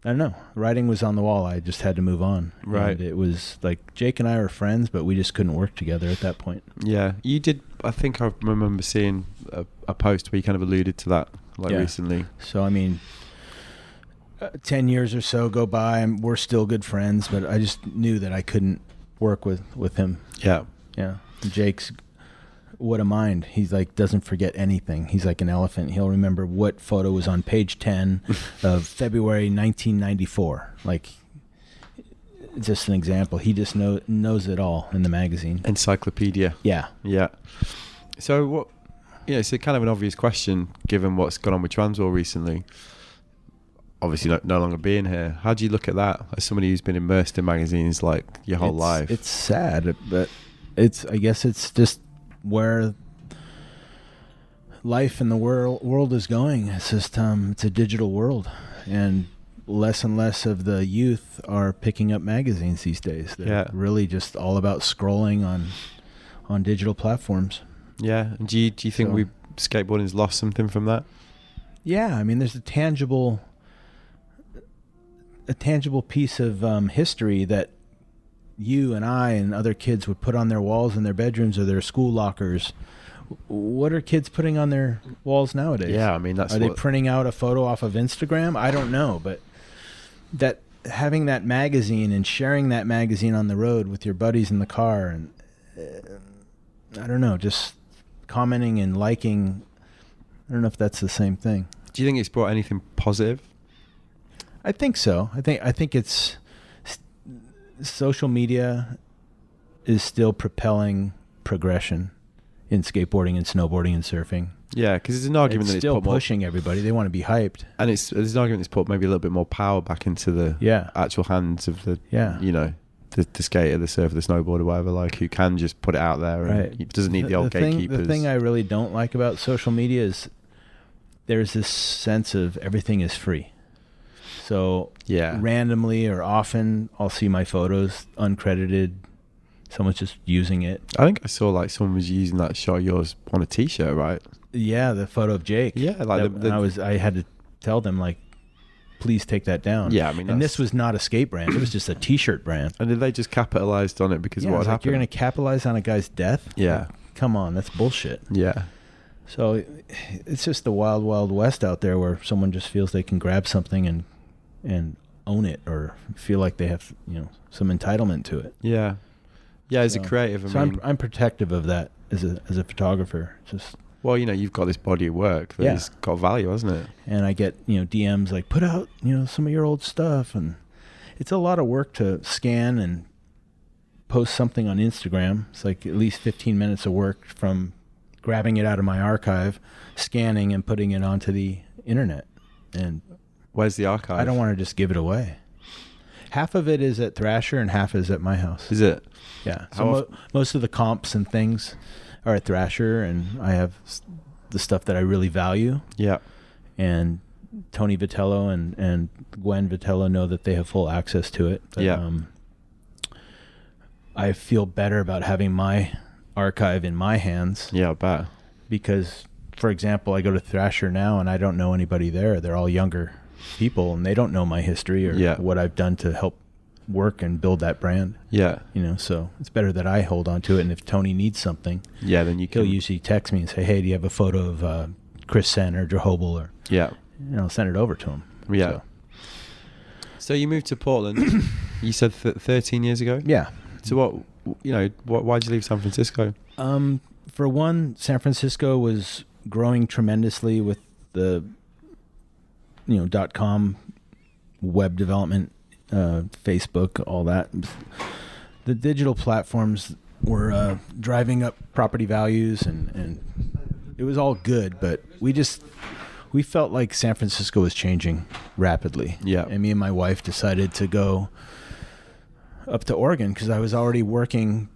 I don't know. Writing was on the wall. I just had to move on. Right. And it was like Jake and I were friends, but we just couldn't work together at that point. Yeah. You did. I think I remember seeing a post where you kind of alluded to that recently. So, 10 years or so go by, and we're still good friends, but I just knew that I couldn't work with him. Yeah. Yeah. Jake's what a mind. He's like, doesn't forget anything. He's like an elephant. He'll remember what photo was on page 10 of February 1994. Like, just an example. He just knows it all in the magazine. Encyclopedia. Yeah. Yeah. So what? It's kind of an obvious question given what's gone on with Transworld recently. Obviously, no longer being here. How do you look at that as somebody who's been immersed in magazines like your whole life? It's sad, but I guess it's just where life in the world is going. It's just it's a digital world, and less of the youth are picking up magazines these days. They're really just all about scrolling on digital platforms. Yeah. And do you think skateboarding's lost something from that? Yeah, there's a tangible piece of history that you and I and other kids would put on their walls in their bedrooms or their school lockers. What are kids putting on their walls nowadays? Yeah, are they printing out a photo off of Instagram? I don't know, but that having that magazine and sharing that magazine on the road with your buddies in the car, and I don't know, just commenting and liking. I don't know if that's the same thing. Do you think it's brought anything positive? I think so. I think it's social media is still propelling progression in skateboarding and snowboarding and surfing. Yeah, because there's an argument that it's still pushing everybody. They want to be hyped, and there's an argument that's put maybe a little bit more power back into the actual hands of the the skater, the surfer, the snowboarder, whatever, like, who can just put it out there and he doesn't need the old gatekeepers. The thing I really don't like about social media is there's this sense of everything is free. So randomly or often I'll see my photos uncredited. Someone's just using it. I think I saw like someone was using that shot of yours on a t-shirt, right? Yeah, the photo of Jake. Yeah, like I had to tell them, like, please take that down. Yeah, I mean, and this was not a skate brand. It was just a t-shirt brand. And did they just capitalized on it because of what happened? You're going to capitalize on a guy's death? Yeah. Like, come on, that's bullshit. Yeah. So it's just the wild, wild west out there where someone just feels they can grab something and own it, or feel like they have, some entitlement to it. Yeah. Yeah, as a creative, I'm protective of that as a photographer. Just you've got this body of work that's got value, hasn't it? And I get DMs like, put out some of your old stuff, and it's a lot of work to scan and post something on Instagram. It's like at least 15 minutes of work from grabbing it out of my archive, scanning, and putting it onto the internet. And where's the archive? I don't want to just give it away. Half of it is at Thrasher and half is at my house. Is it? Yeah. So most of the comps and things are at Thrasher, and I have the stuff that I really value. Yeah. And Tony Vitello and Gwen Vitello know that they have full access to it. But, I feel better about having my archive in my hands. Yeah, I bet. Because, for example, I go to Thrasher now and I don't know anybody there. They're all younger people and they don't know my history or what I've done to help work and build that brand. Yeah. So it's better that I hold on to it. And if Tony needs something, then he'll usually text me and say, hey, do you have a photo of Chris Sen or Jehobel? Or send it over to him. Yeah. So you moved to Portland, you said 13 years ago? Yeah. So why'd you leave San Francisco? For one, San Francisco was growing tremendously with the, .com web development, Facebook, all that. The digital platforms were driving up property values and it was all good, but we felt like San Francisco was changing rapidly. Yeah. And me and my wife decided to go up to Oregon because I was already working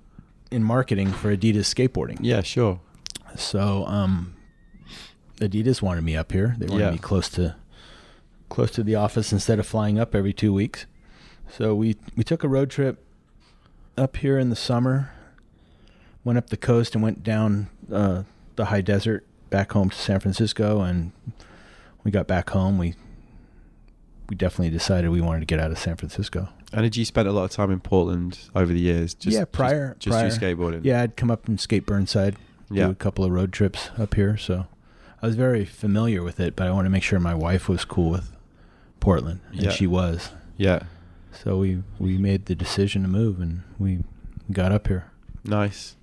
in marketing for Adidas Skateboarding. Yeah, sure. So Adidas wanted me up here. They wanted me close to the office instead of flying up every 2 weeks. So we took a road trip up here in the summer, went up the coast and went down the high desert back home to San Francisco. And we got back home. We definitely decided we wanted to get out of San Francisco. And had you spent a lot of time in Portland over the years? Prior. Through skateboarding? Yeah, I'd come up from Skate Burnside, do a couple of road trips up here. So I was very familiar with it, but I wanted to make sure my wife was cool with Portland, and she was. Yeah. So we made the decision to move, and we got up here. Nice.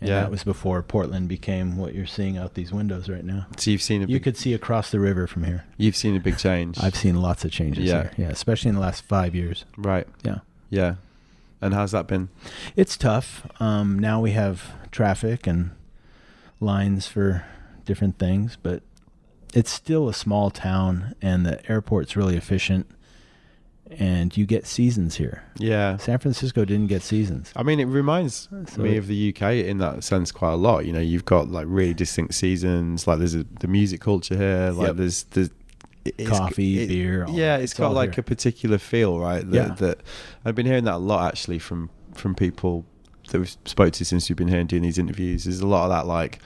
And that was before Portland became what you're seeing out these windows right now. So you could see across the river from here. You've seen a big change. I've seen lots of changes there. Yeah, especially in the last 5 years. Right. Yeah. Yeah. And how's that been? It's tough. Now we have traffic and lines for different things, but it's still a small town and the airport's really efficient. And you get seasons here. Yeah. San Francisco didn't get seasons. I mean, it reminds me of the UK in that sense quite a lot. You've got like really distinct seasons. Like there's the music culture here. Like there's coffee, beer. It's got like a particular feel, right? That I've been hearing that a lot actually from people that we've spoke to since we've been here and doing these interviews. There's a lot of that like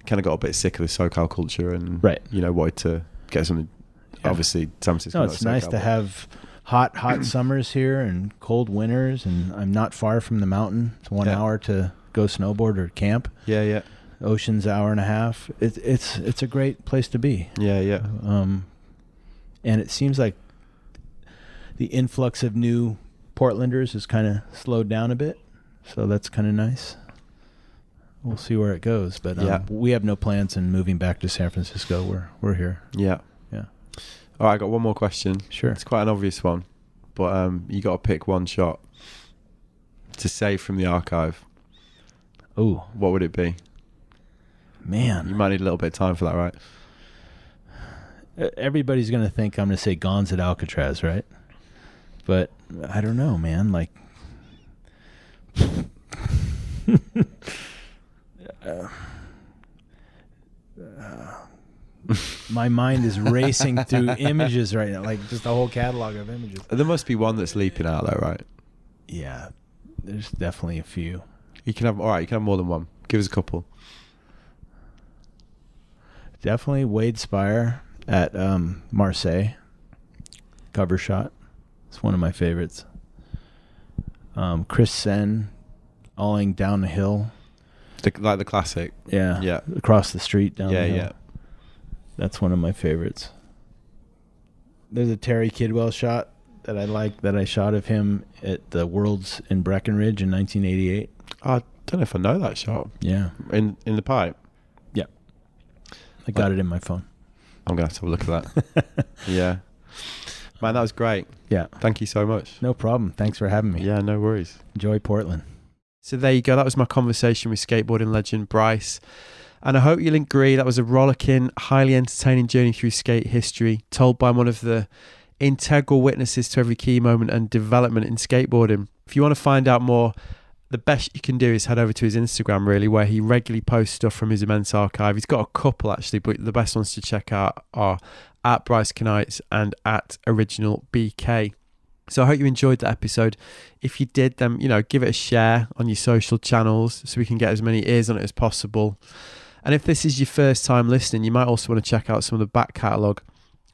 kind of got a bit sick of the SoCal culture and wanted to get something. Obviously, San Francisco. No, it's nice to have hot summers here and cold winters, and I'm not far from the mountain. It's 1 hour to go snowboard or camp. Yeah. Ocean's hour and a half. It's a great place to be. Yeah. And it seems like the influx of new Portlanders has kind of slowed down a bit, so that's kind of nice. We'll see where it goes, but we have no plans in moving back to San Francisco. We're here. Yeah. All right, I got one more question. Sure. It's quite an obvious one, but you got to pick one shot to save from the archive. Oh. What would it be? Man. You might need a little bit of time for that, right? Everybody's going to think I'm going to say Gonz at Alcatraz, right? But I don't know, man. Like... my mind is racing through images right now, like just a whole catalog of images. There must be one that's leaping out there, right? Yeah, there's definitely a few. You can have more than one. Give us a couple. Definitely Wade Spire at Marseille. Cover shot. It's one of my favorites. Chris Sen alling down the hill. Like the classic. Yeah. Across the street down the hill. Yeah. That's one of my favorites. There's a Terry Kidwell shot that I like that I shot of him at the Worlds in Breckenridge in 1988. I don't know if I know that shot. Yeah. In the pipe? Yeah. I got it in my phone. I'm going to have to have a look at that. Yeah. Man, that was great. Yeah. Thank you so much. No problem. Thanks for having me. Yeah, no worries. Enjoy Portland. So there you go. That was my conversation with skateboarding legend Bryce. And I hope you'll agree that was a rollicking, highly entertaining journey through skate history, told by one of the integral witnesses to every key moment and development in skateboarding. If you want to find out more, the best you can do is head over to his Instagram, really, where he regularly posts stuff from his immense archive. He's got a couple, actually, but the best ones to check out are at Bryce Kanights and at Original BK. So I hope you enjoyed that episode. If you did, then, give it a share on your social channels so we can get as many ears on it as possible. And if this is your first time listening, you might also want to check out some of the back catalogue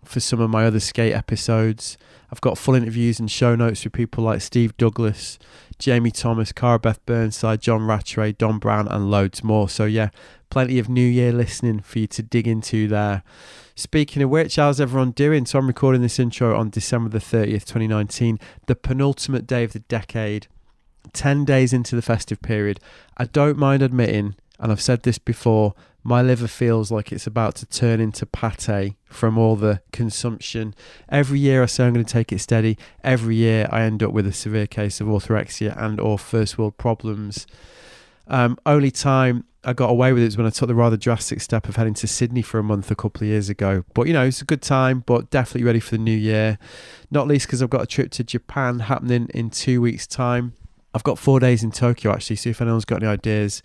for some of my other skate episodes. I've got full interviews and show notes with people like Steve Douglas, Jamie Thomas, Cara Beth Burnside, John Rattray, Don Brown, and loads more. So yeah, plenty of New Year listening for you to dig into there. Speaking of which, how's everyone doing? So I'm recording this intro on December the 30th, 2019, the penultimate day of the decade, 10 days into the festive period. I don't mind admitting, and I've said this before, my liver feels like it's about to turn into pate from all the consumption. Every year I say I'm going to take it steady. Every year I end up with a severe case of orthorexia and or first world problems. Only time I got away with it was when I took the rather drastic step of heading to Sydney for a month a couple of years ago. But, it's a good time, but definitely ready for the new year. Not least because I've got a trip to Japan happening in 2 weeks' time. I've got 4 days in Tokyo, actually, so if anyone's got any ideas,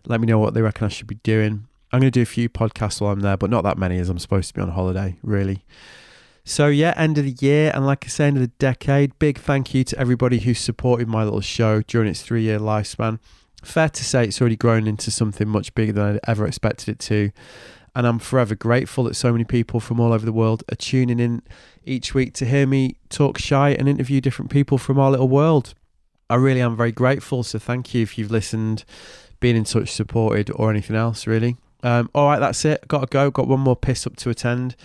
let me know what they reckon I should be doing. I'm going to do a few podcasts while I'm there, but not that many as I'm supposed to be on holiday, really. So yeah, end of the year, and like I say, end of the decade. Big thank you to everybody who supported my little show during its 3-year lifespan. Fair to say it's already grown into something much bigger than I ever expected it to. And I'm forever grateful that so many people from all over the world are tuning in each week to hear me talk shy and interview different people from our little world. I really am very grateful, so thank you if you've listened, been in touch, supported, or anything else, really. All right, that's it. Got to go. Got one more piss up to attend.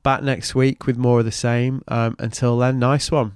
Back next week with more of the same. Until then, nice one.